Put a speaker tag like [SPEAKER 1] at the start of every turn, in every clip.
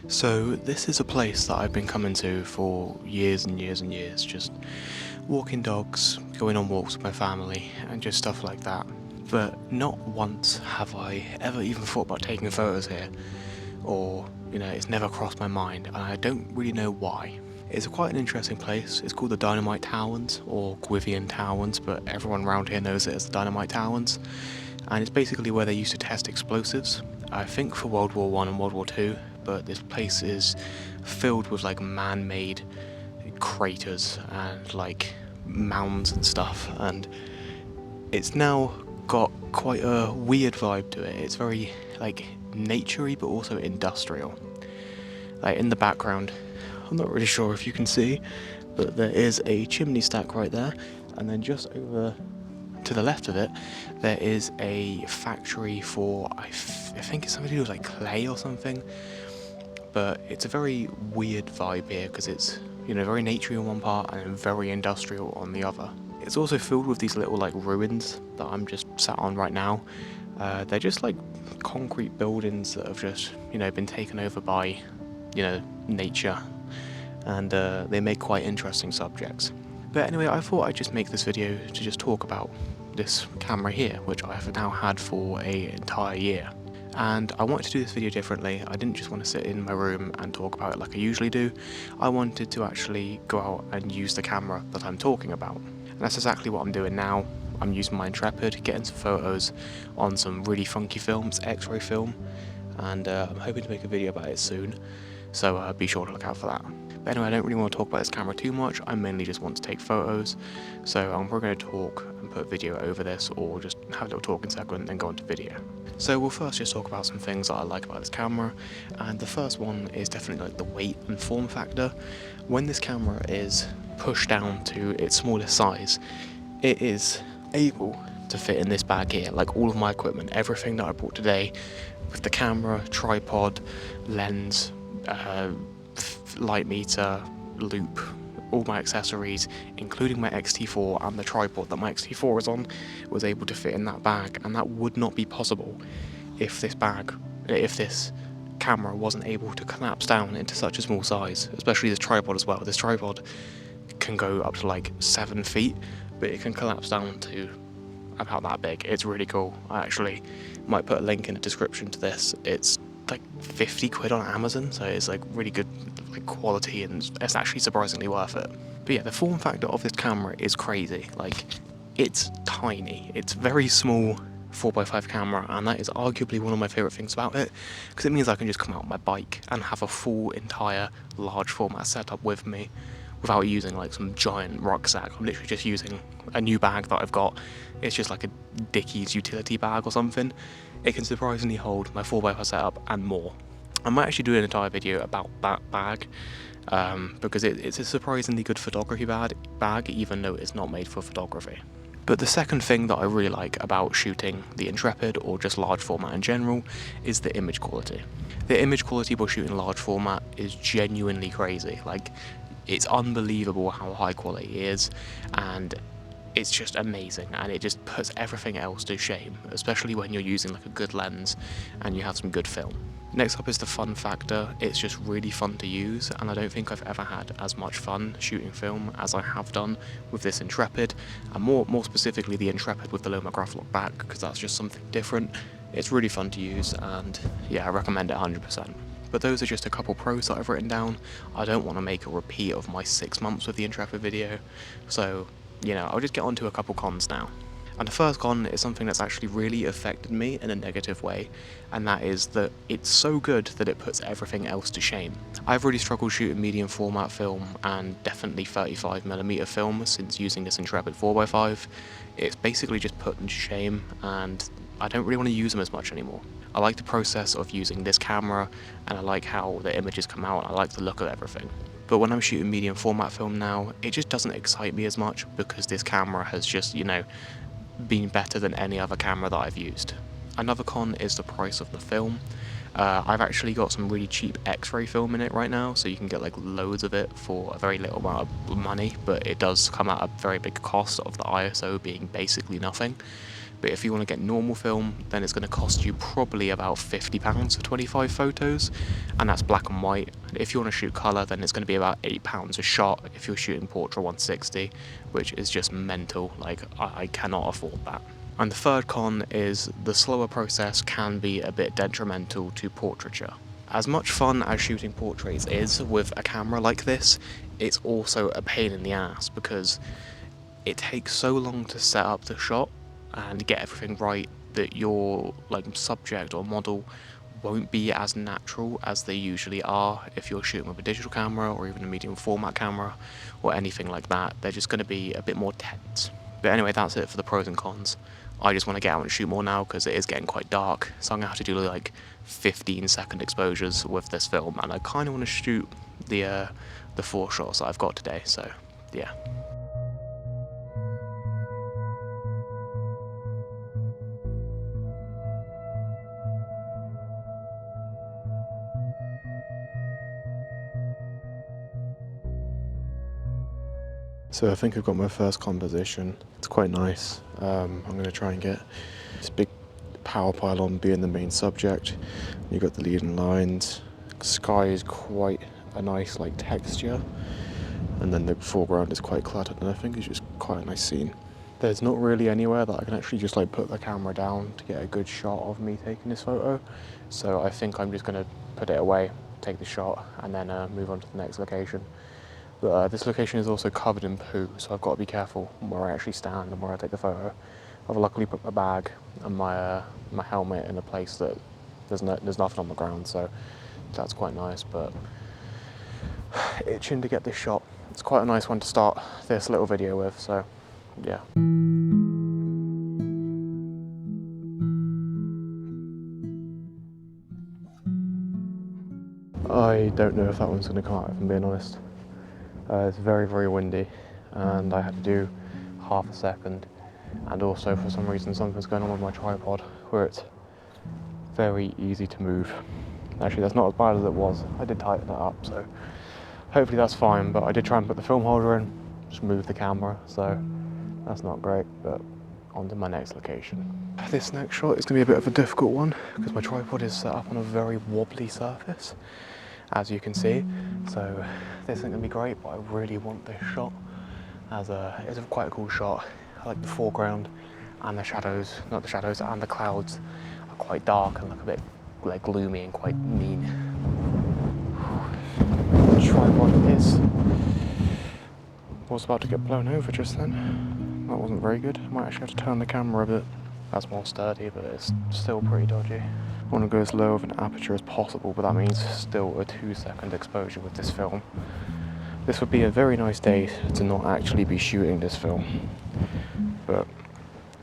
[SPEAKER 1] So this is a place that I've been coming to for years and years and years, just walking dogs, going on walks with my family, and just stuff like that. But not once have I ever even thought about taking photos here, or, it's never crossed my mind, and I don't really know why. It's quite an interesting place. It's called the Dynamite Towers, or Gwyvian Towers, but everyone around here knows it as the Dynamite Towers. And it's basically where they used to test explosives, I think for World War One and World War Two, but this place is filled with like man-made craters and like mounds and stuff, and it's now got quite a weird vibe to it. It's very like naturey but also industrial. Like in the background, I'm not really sure if you can see, but there is a chimney stack right there, and then just over to the left of it, there is a factory for, I think it's something to do with like clay or something, but it's a very weird vibe here because it's, very naturey on one part and very industrial on the other. It's also filled with these little like ruins that I'm just sat on right now. They're just like concrete buildings that have just, been taken over by, nature, and they make quite interesting subjects. But anyway, I thought I'd just make this video to just talk about this camera here, which I have now had for an entire year. And I wanted to do this video differently. I didn't just want to sit in my room and talk about it like I usually do. I wanted to actually go out and use the camera that I'm talking about. And that's exactly what I'm doing now. I'm using my Intrepid, getting some photos on some really funky films, X-ray film, and I'm hoping to make a video about it soon, so be sure to look out for that. But anyway, I don't really want to talk about this camera too much. I mainly just want to take photos, so we're going to talk and put video over this, or just have a little talking segment and then go into video. So we'll first just talk about some things that I like about this camera, and the first one is definitely like the weight and form factor. When this camera is pushed down to its smallest size, it is able to fit in this bag here, like all of my equipment, everything that I brought today, with the camera, tripod, lens, light meter, loop, all my accessories, including my X-T4 and the tripod that my X-T4 is on, was able to fit in that bag, and that would not be possible if this camera wasn't able to collapse down into such a small size, especially this tripod as well. This tripod can go up to like 7 feet, but it can collapse down to about that big. It's really cool. I actually might put a link in the description to this. It's like 50 quid on Amazon, so it's like really good like quality, and it's actually surprisingly worth it. But yeah, the form factor of this camera is crazy. Like, it's tiny. It's very small 4x5 camera, and that is arguably one of my favourite things about it, because it means I can just come out on my bike and have a full entire large format setup with me without using like some giant rucksack. I'm literally just using a new bag that I've got. It's just like a Dickies utility bag or something. It can surprisingly hold my 4x5 setup and more. I might actually do an entire video about that bag, because it's a surprisingly good photography bag, even though it's not made for photography. But the second thing that I really like about shooting the Intrepid, or just large format in general, is the image quality. The image quality while shooting large format is genuinely crazy. Like, it's unbelievable how high quality it is, and it's just amazing, and it just puts everything else to shame, especially when you're using like a good lens and you have some good film. Next up is the fun factor. It's just really fun to use, and I don't think I've ever had as much fun shooting film as I have done with this Intrepid, and more specifically the Intrepid with the Loma Graphic back, because that's just something different. It's really fun to use, and yeah, I recommend it 100%. But those are just a couple pros that I've written down. I don't want to make a repeat of my 6 months with the Intrepid video, so I'll just get on to a couple cons now. And the first con is something that's actually really affected me in a negative way, and that is that it's so good that it puts everything else to shame. I've really struggled shooting medium format film, and definitely 35mm film, since using this Intrepid 4x5. It's basically just put into shame, and I don't really want to use them as much anymore. I like the process of using this camera, and I like how the images come out, and I like the look of everything. But when I'm shooting medium format film now, it just doesn't excite me as much, because this camera has just, been better than any other camera that I've used. Another con is the price of the film. I've actually got some really cheap X-ray film in it right now, so you can get like loads of it for a very little amount of money, but it does come at a very big cost of the ISO being basically nothing. But if you want to get normal film, then it's going to cost you probably about £50 for 25 photos, and that's black and white. If you want to shoot colour, then it's going to be about £8 a shot if you're shooting portrait 160, which is just mental. Like, I cannot afford that. And the third con is the slower process can be a bit detrimental to portraiture. As much fun as shooting portraits is with a camera like this, it's also a pain in the ass because it takes so long to set up the shot and get everything right that your subject or model won't be as natural as they usually are if you're shooting with a digital camera or even a medium format camera or anything like that. They're just going to be a bit more tense. But anyway, that's it for the pros and cons. I just want to get out and shoot more now because it is getting quite dark, so I'm going to have to do like 15-second exposures with this film, and I kind of want to shoot the 4 shots that I've got today, so yeah. So I think I've got my first composition. It's quite nice. I'm going to try and get this big power pylon being the main subject. You've got the leading lines. Sky is quite a nice texture, and then the foreground is quite cluttered, and I think it's just quite a nice scene. There's not really anywhere that I can actually just put the camera down to get a good shot of me taking this photo, so I think I'm just going to put it away, take the shot, and then move on to the next location. But this location is also covered in poo, so I've got to be careful where I actually stand and where I take the photo. I've luckily put my bag and my helmet in a place that there's nothing on the ground, so that's quite nice. But itching to get this shot. It's quite a nice one to start this little video with, so yeah. I don't know if that one's going to come out, if I'm being honest. It's very, very windy, and I had to do half a second, and also for some reason something's going on with my tripod where it's very easy to move. Actually, that's not as bad as it was. I did tighten it up, so hopefully that's fine, but I did try and put the film holder in, just move the camera, so that's not great, but on to my next location. This next shot is going to be a bit of a difficult one because my tripod is set up on a very wobbly surface, as you can see, so this isn't going to be great, but I really want this shot as it's quite a cool shot. I like the foreground and the shadows, not the shadows, and the clouds are quite dark and look a bit gloomy and quite mean. The tripod was about to get blown over just then. That wasn't very good. I might actually have to turn the camera a bit. That's more sturdy, but it's still pretty dodgy. I want to go as low of an aperture as possible, but that means still a 2-second exposure with this film. This would be a very nice day to not actually be shooting this film, but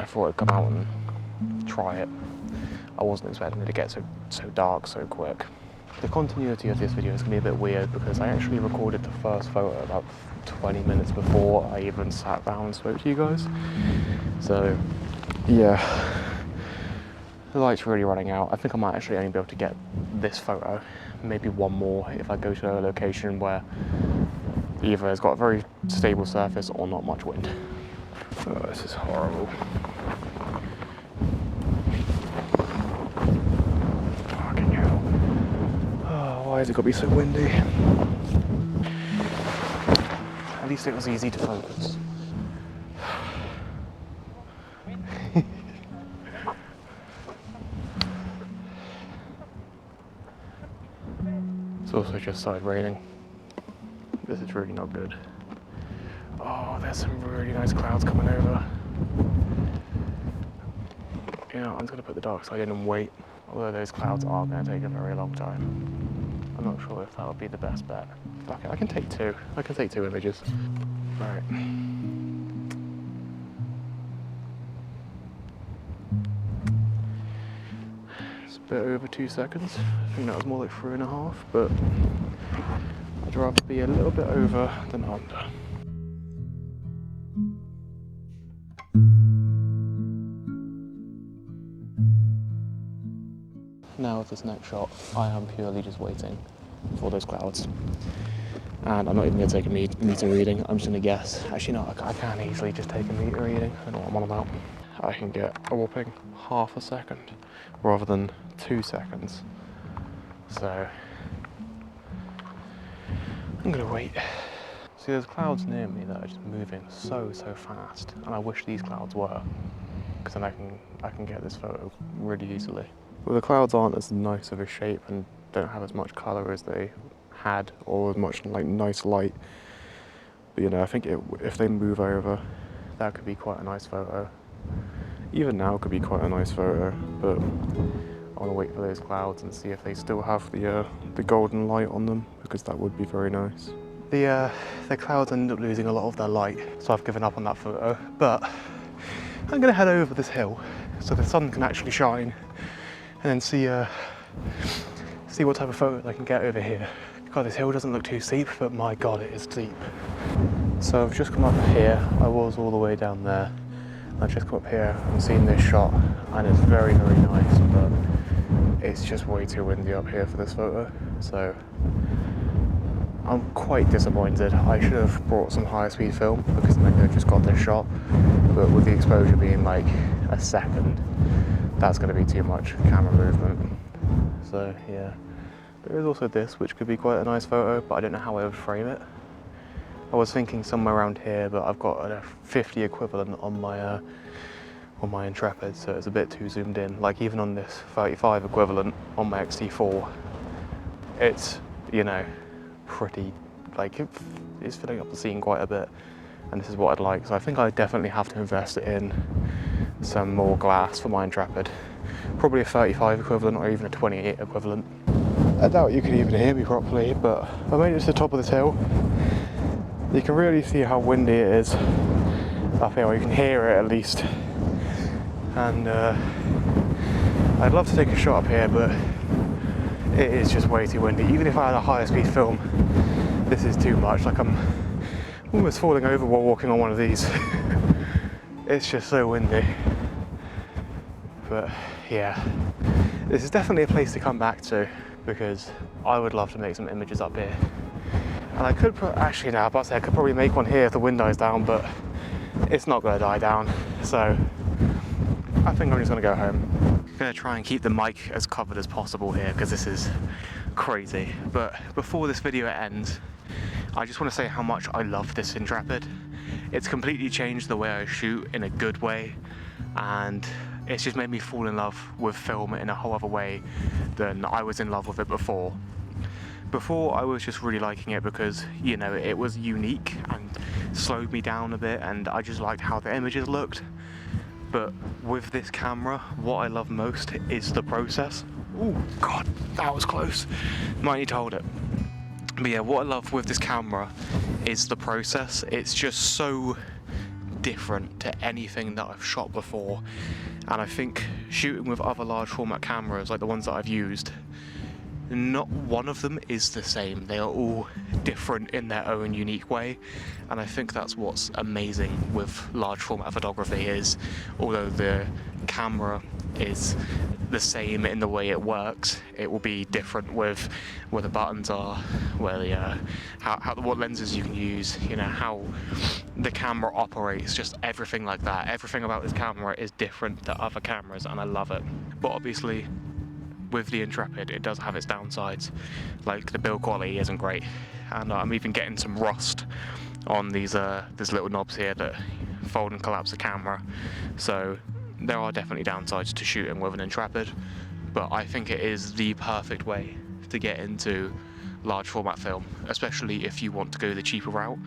[SPEAKER 1] I thought I'd come out and try it. I wasn't expecting it to get so dark so quick. The continuity of this video is going to be a bit weird because I actually recorded the first photo about 20 minutes before I even sat down and spoke to you guys. So yeah, the light's really running out. I think I might actually only be able to get this photo, maybe one more if I go to a location where either it's got a very stable surface or not much wind. Oh, this is horrible. Fucking hell. Oh, why has it got to be so windy? At least it was easy to focus. It's also just started raining. This is really not good. Oh, there's some really nice clouds coming over. Yeah, I'm just going to put the dark side in and wait. Although those clouds are going to take a very long time. I'm not sure if that would be the best bet. Fuck it, I can take two. I can take 2 images. Right. It's a bit over 2 seconds. I think that was more like 3.5, but I'd rather be a little bit over than under. Now with this next shot, I am purely just waiting for those clouds. And I'm not even going to take a meter reading, I'm just going to guess. Actually no, I can easily just take a meter reading, I don't know what I'm on about. I can get a whopping half a second rather than 2 seconds. So I'm gonna wait. See, there's clouds near me that are just moving so fast, and I wish these clouds were, because then I can get this photo really easily. But the clouds aren't as nice of a shape and don't have as much colour as they had, or as much like nice light. But you know, I think if they move over, that could be quite a nice photo. Even now could be quite a nice photo, but I want to wait for those clouds and see if they still have the golden light on them, because that would be very nice. The clouds ended up losing a lot of their light, so I've given up on that photo. But I'm gonna head over this hill so the sun can actually shine, and then see what type of photo I can get over here. God, this hill doesn't look too steep, but my God, it is steep. So I've just come up here. I was all the way down there. I've just come up here and seen this shot, and it's very nice, but it's just way too windy up here for this photo. So I'm quite disappointed. I should have brought some higher speed film, because then I could have just got this shot. But with the exposure being like a second, that's going to be too much camera movement. So yeah. There is also this, which could be quite a nice photo, but I don't know how I would frame it. I was thinking somewhere around here, but I've got a 50 equivalent on my Intrepid, so it's a bit too zoomed in. Like even on this 35 equivalent on my X-T4, it's, you know, pretty, like it's filling up the scene quite a bit, and this is what I'd like. So I think I definitely have to invest in some more glass for my Intrepid. Probably a 35 equivalent or even a 28 equivalent. I doubt you can even hear me properly, but I made it to the top of this hill. You can really see how windy it is up here, or you can hear it at least. And I'd love to take a shot up here, but it is just way too windy. Even if I had a higher speed film, this is too much. Like I'm almost falling over while walking on one of these. It's just so windy. But yeah, this is definitely a place to come back to, because I would love to make some images up here. And I could actually now, I could probably make one here if the wind dies down, but it's not going to die down. So I think I'm just going to go home. I'm going to try and keep the mic as covered as possible here, because this is crazy. But before this video ends, I just want to say how much I love this Intrepid. It's completely changed the way I shoot in a good way, and it's just made me fall in love with film in a whole other way than I was in love with it before. Before, I was just really liking it because, you know, it was unique and slowed me down a bit, and I just liked how the images looked. But with this camera, what I love most is the process. Oh God, that was close. Might need to hold it. But yeah, what I love with this camera is the process. It's just so different to anything that I've shot before. And I think shooting with other large format cameras, like the ones that I've used, not one of them is the same. They are all different in their own unique way, and I think that's what's amazing with large format photography, is although the camera is the same in the way it works, it will be different with where the buttons are, where the what lenses you can use, you know, how the camera operates, just everything like that. Everything about this camera is different to other cameras, and I love it. But obviously with the Intrepid, it does have its downsides. Like the build quality isn't great, and I'm even getting some rust on these little knobs here that fold and collapse the camera. So there are definitely downsides to shooting with an Intrepid, but I think it is the perfect way to get into large format film, especially if you want to go the cheaper route.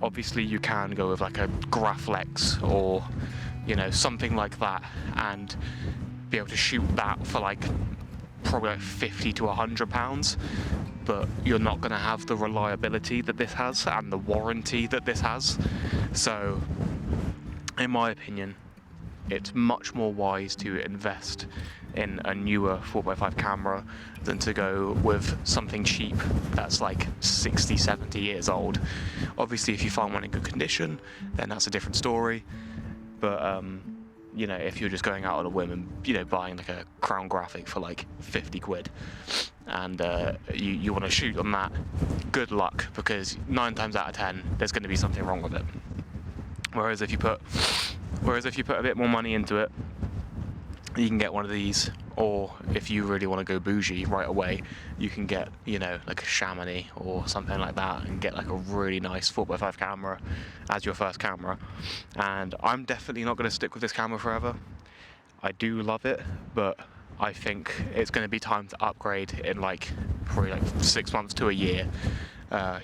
[SPEAKER 1] Obviously you can go with like a Graflex or, you know, something like that, and be able to shoot that for like probably like £50 to £100, but you're not going to have the reliability that this has and the warranty that this has. So in my opinion, it's much more wise to invest in a newer 4x5 camera than to go with something cheap that's like 60, 70 years old. Obviously if you find one in good condition, then that's a different story, but you know, if you're just going out on a whim and, you know, buying like a Crown Graphic for like 50 quid and you want to shoot on that, good luck, because 9 times out of 10 there's going to be something wrong with it. Whereas if you put Whereas if you put a bit more money into it, you can get one of these, or if you really want to go bougie right away, you can get, you know, like a Chamonix or something like that, and get like a really nice 4x5 camera as your first camera. And I'm definitely not going to stick with this camera forever. I do love it, but I think it's going to be time to upgrade in like probably like 6 months to a year.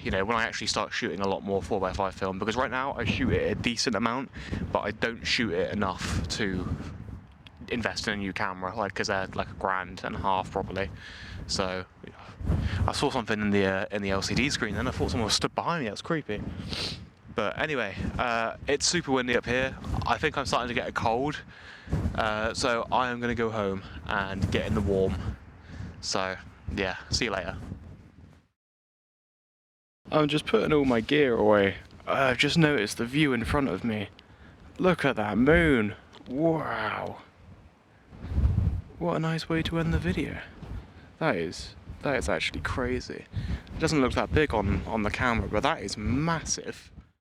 [SPEAKER 1] You know, when I actually start shooting a lot more 4x5 film, because right now I shoot it a decent amount, but I don't shoot it enough to invest in a new camera, like, because they're like $1.5 probably. So I saw something in the LCD screen, and I thought someone stood behind me. That's creepy. But anyway, it's super windy up here. I think I'm starting to get a cold, so I am going to go home and get in the warm. So yeah, see you later. I'm just putting all my gear away. I've just noticed the view in front of me. Look at that moon. Wow. What a nice way to end the video. That is actually crazy. It doesn't look that big on the camera, but that is massive.